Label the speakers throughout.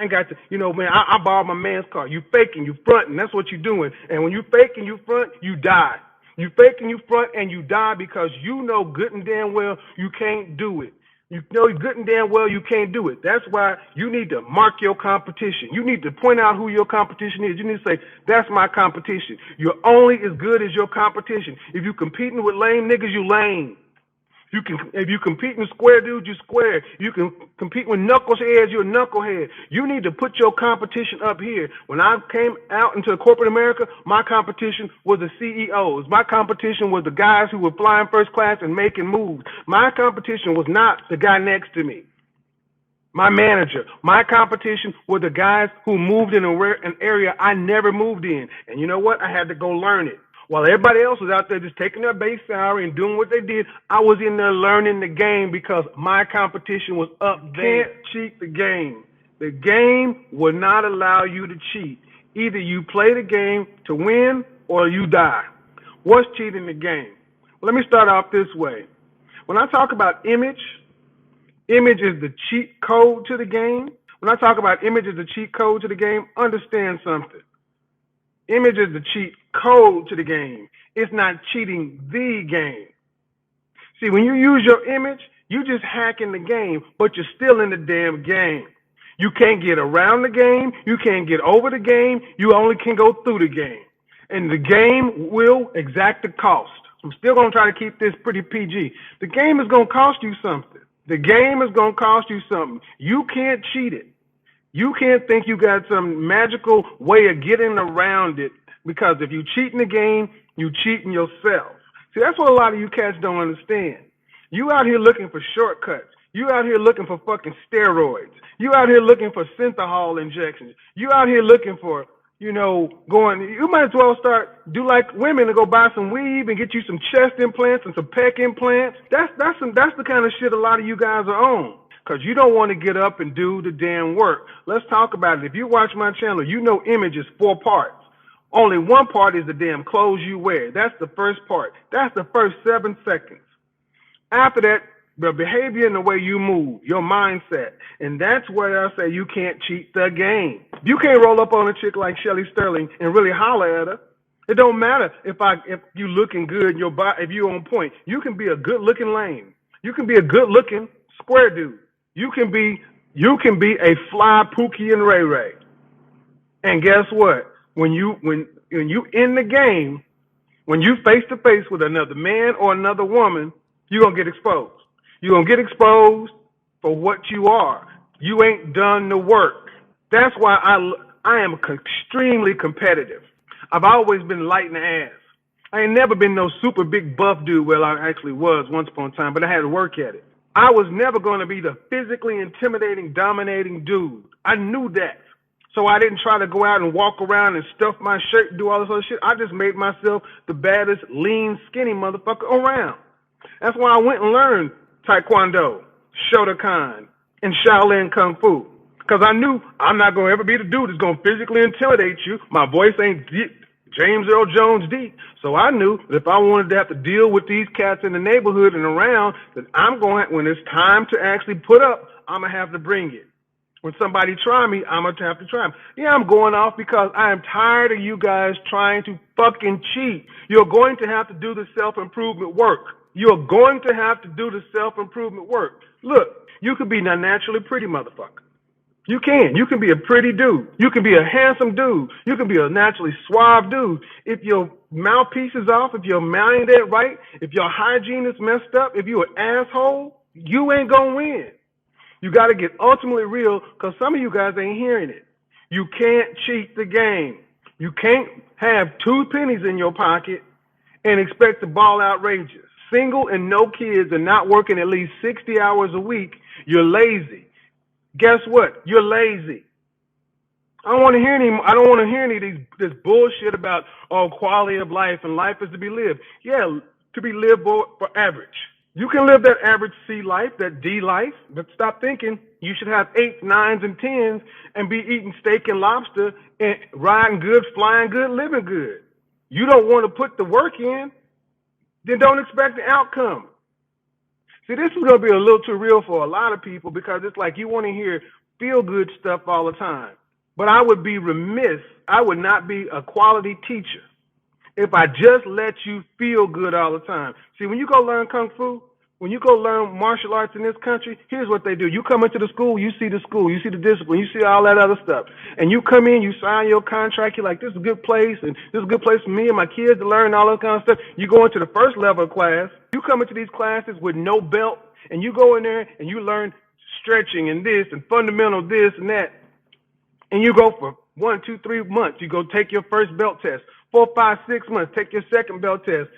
Speaker 1: I ain't got to, man, I borrowed my man's car. You faking, you fronting. That's what you're doing. And when you fake and you front, you die. You fake and you front and you die because you know good and damn well you can't do it. You know good and damn well you can't do it. That's why you need to mark your competition. You need to point out who your competition is. You need to say, that's my competition. You're only as good as your competition. If you're competing with lame niggas, you lame. If you compete with square dudes, you square. You can compete with knuckleheads, you're a knucklehead. You need to put your competition up here. When I came out into corporate America, my competition was the CEOs. My competition was the guys who were flying first class and making moves. My competition was not the guy next to me, my manager. My competition were the guys who moved in an area I never moved in. And you know what? I had to go learn it. While everybody else was out there just taking their base salary and doing what they did, I was in there learning the game because my competition was up there. Can't cheat the game. The game will not allow you to cheat. Either you play the game to win or you die. What's cheating the game? Well, let me start off this way. When I talk about image is the cheat code to the game. When I talk about image is the cheat code to the game, understand something. Image is the cheat code to the game. It's not cheating the game. See, when you use your image, you just hacking the game, but you're still in the damn game. You can't get around the game. You can't get over the game. You only can go through the game. And the game will exact the cost. I'm still going to try to keep this pretty PG. The game is going to cost you something. The game is going to cost you something. You can't cheat it. You can't think you got some magical way of getting around it, because if you cheat in the game, you cheating yourself. See, that's what a lot of you cats don't understand. You out here looking for shortcuts. You out here looking for fucking steroids. You out here looking for synthahol injections. You out here looking for, you might as well do like women and go buy some weave and get you some chest implants and some pec implants. That's the kind of shit a lot of you guys are on. Because you don't want to get up and do the damn work. Let's talk about it. If you watch my channel, you know image is 4 parts. Only one part is the damn clothes you wear. That's the first part. That's the first 7 seconds. After that, the behavior and the way you move, your mindset. And that's where I say you can't cheat the game. You can't roll up on a chick like Shelly Sterling and really holler at her. It don't matter if you looking good, if you on point. You can be a good looking lame. You can be a good looking square dude. You can be a fly Pookie and Ray Ray. And guess what? When you in the game, when you face to face with another man or another woman, you're gonna get exposed. You're gonna get exposed for what you are. You ain't done the work. That's why I am extremely competitive. I've always been light in the ass. I ain't never been no super big buff dude. Well, I actually was once upon a time, but I had to work at it. I was never going to be the physically intimidating, dominating dude. I knew that. So I didn't try to go out and walk around and stuff my shirt and do all this other shit. I just made myself the baddest, lean, skinny motherfucker around. That's why I went and learned Taekwondo, Shotokan, and Shaolin Kung Fu. Because I knew I'm not going to ever be the dude that's going to physically intimidate you. My voice ain't deep, James Earl Jones deep. So I knew that if I wanted to have to deal with these cats in the neighborhood and around, that when it's time to actually put up, I'm going to have to bring it. When somebody try me, I'm going to have to try them. Yeah, I'm going off because I am tired of you guys trying to fucking cheat. You're going to have to do the self-improvement work. You're going to have to do the self-improvement work. Look, you could be a naturally pretty motherfucker. You can. You can be a pretty dude. You can be a handsome dude. You can be a naturally suave dude. If your mouthpiece is off, if your mind ain't right, if your hygiene is messed up, if you're an asshole, you ain't going to win. You got to get ultimately real, because some of you guys ain't hearing it. You can't cheat the game. You can't have 2 pennies in your pocket and expect to ball outrageous. Single and no kids and not working at least 60 hours a week, you're lazy. Guess what? You're lazy. I don't want to hear any of this bullshit about quality of life, and life is to be lived. Yeah, to be lived for average. You can live that average C life, that D life, but stop thinking you should have 8s, 9s, and 10s and be eating steak and lobster and riding good, flying good, living good. You don't want to put the work in, then don't expect the outcome. See, this is going to be a little too real for a lot of people, because it's like you want to hear feel good stuff all the time. But I would be remiss, I would not be a quality teacher if I just let you feel good all the time. See, when you go learn Kung Fu, when you go learn martial arts in this country, here's what they do. You come into the school, you see the discipline, you see all that other stuff. And you come in, you sign your contract, you're like, this is a good place, and this is a good place for me and my kids to learn all that kind of stuff. You go into the first level of class, you come into these classes with no belt, and you go in there and you learn stretching and this and fundamental this and that. And you go for 1, 2, 3 months. You go take your first belt test. 4, 5, 6 months, take your second belt test.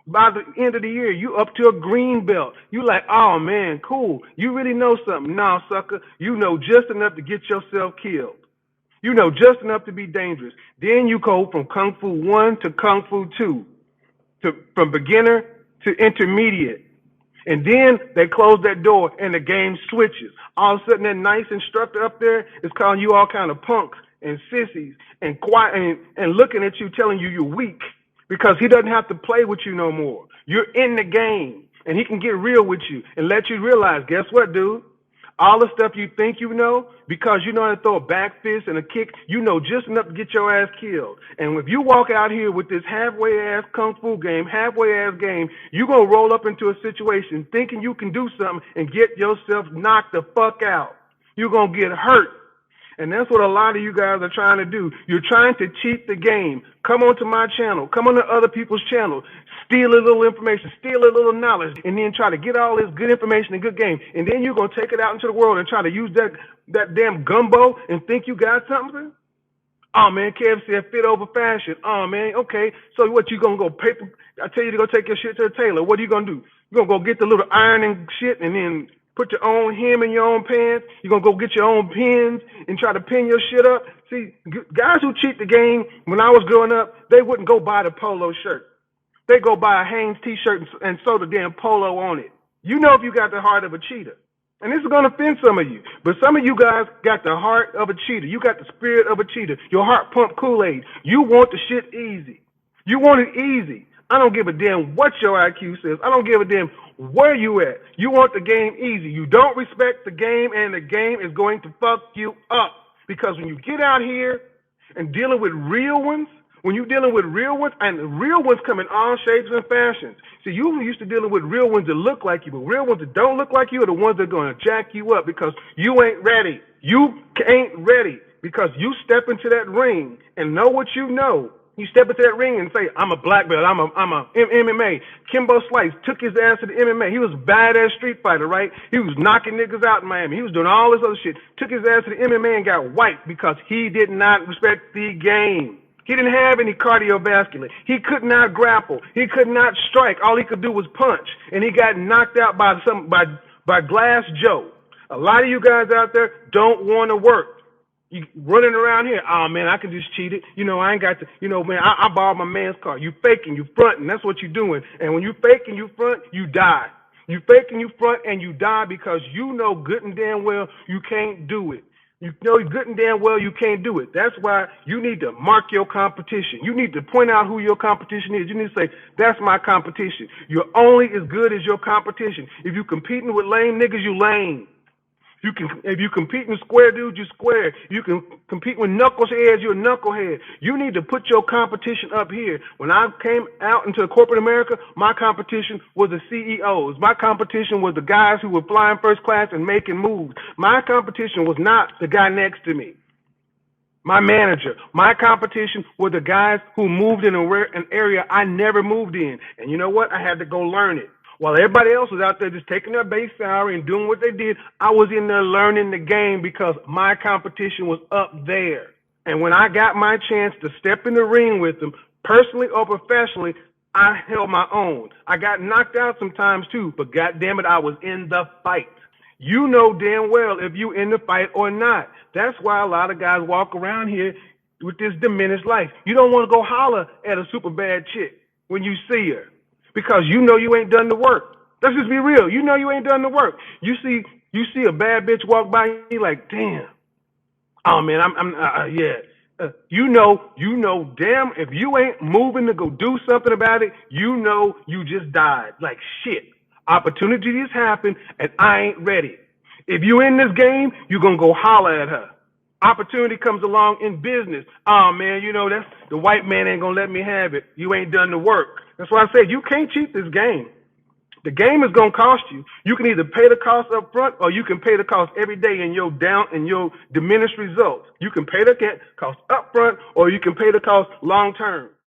Speaker 1: By the end of the year, you up to a green belt. You like, oh man, cool. You really know something. Nah, sucker. You know just enough to get yourself killed. You know just enough to be dangerous. Then you go from Kung Fu 1 to Kung Fu 2, from beginner to intermediate. And then they close that door and the game switches. All of a sudden, that nice instructor up there is calling you all kind of punks and sissies and quiet and looking at you, telling you you're weak because he doesn't have to play with you no more. You're in the game, and he can get real with you and let you realize, guess what, dude? All the stuff you think you know, because you know how to throw a back fist and a kick, you know just enough to get your ass killed. And if you walk out here with this halfway-ass kung fu game, halfway-ass game, you're going to roll up into a situation thinking you can do something and get yourself knocked the fuck out. You're going to get hurt. And that's what a lot of you guys are trying to do. You're trying to cheat the game. Come onto my channel. Come on to other people's channel. Steal a little information. Steal a little knowledge. And then try to get all this good information and good game. And then you're going to take it out into the world and try to use that damn gumbo and think you got something? Oh, man, KFC fit over fashion. Oh, man, okay. So what, you going to go paper? I tell you to go take your shit to the tailor. What are you going to do? You're going to go get the little ironing shit and then put your own hem in your own pants. You're going to go get your own pins and try to pin your shit up. See, guys who cheat the game, when I was growing up, they wouldn't go buy the polo shirt. They go buy a Hanes t-shirt and sew the damn polo on it. You know if you got the heart of a cheater. And this is going to offend some of you. But some of you guys got the heart of a cheater. You got the spirit of a cheater. Your heart pump Kool-Aid. You want the shit easy. You want it easy. I don't give a damn what your IQ says. I don't give a damn where you at. You want the game easy. You don't respect the game, and the game is going to fuck you up. Because when you get out here and dealing with real ones, when you're dealing with real ones, and the real ones come in all shapes and fashions. See, you used to dealing with real ones that look like you, but real ones that don't look like you are the ones that are going to jack you up because you ain't ready. You ain't ready because you step into that ring and know what you know. You step into that ring and say, I'm a black belt, I'm a MMA. Kimbo Slice took his ass to the MMA. He was a badass street fighter, right? He was knocking niggas out in Miami. He was doing all this other shit. Took his ass to the MMA and got wiped because he did not respect the game. He didn't have any cardiovascular. He could not grapple. He could not strike. All he could do was punch. And he got knocked out by Glass Joe. A lot of you guys out there don't want to work. You running around here, oh man, I can just cheat it. You know, I ain't got to, you know, man, I borrowed my man's car. You faking, you fronting. That's what you're doing. And when you fake and you front, you die. You fake and you front and you die because you know good and damn well you can't do it. You know good and damn well you can't do it. That's why you need to mark your competition. You need to point out who your competition is. You need to say, that's my competition. You're only as good as your competition. If you're competing with lame niggas, you lame. If you compete with square dudes, you square. You can compete with knuckleheads, you're a knucklehead. You need to put your competition up here. When I came out into corporate America, my competition was the CEOs. My competition was the guys who were flying first class and making moves. My competition was not the guy next to me, my manager. My competition were the guys who moved in an area I never moved in. And you know what? I had to go learn it. While everybody else was out there just taking their base salary and doing what they did, I was in there learning the game because my competition was up there. And when I got my chance to step in the ring with them, personally or professionally, I held my own. I got knocked out sometimes too, but goddamn it, I was in the fight. You know damn well if you in the fight or not. That's why a lot of guys walk around here with this diminished life. You don't want to go holler at a super bad chick when you see her, because you know you ain't done the work. Let's just be real. You know you ain't done the work. You see a bad bitch walk by, you like, damn. Oh man, You know, damn, if you ain't moving to go do something about it, you know you just died. Like shit. Opportunities happen and I ain't ready. If you in this game, you're gonna go holler at her. Opportunity comes along in business. Oh man, that's the white man ain't gonna let me have it. You ain't done the work. That's why I said you can't cheat this game. The game is gonna cost you. You can either pay the cost up front or you can pay the cost every day in your diminished results. You can pay the cost up front or you can pay the cost long term.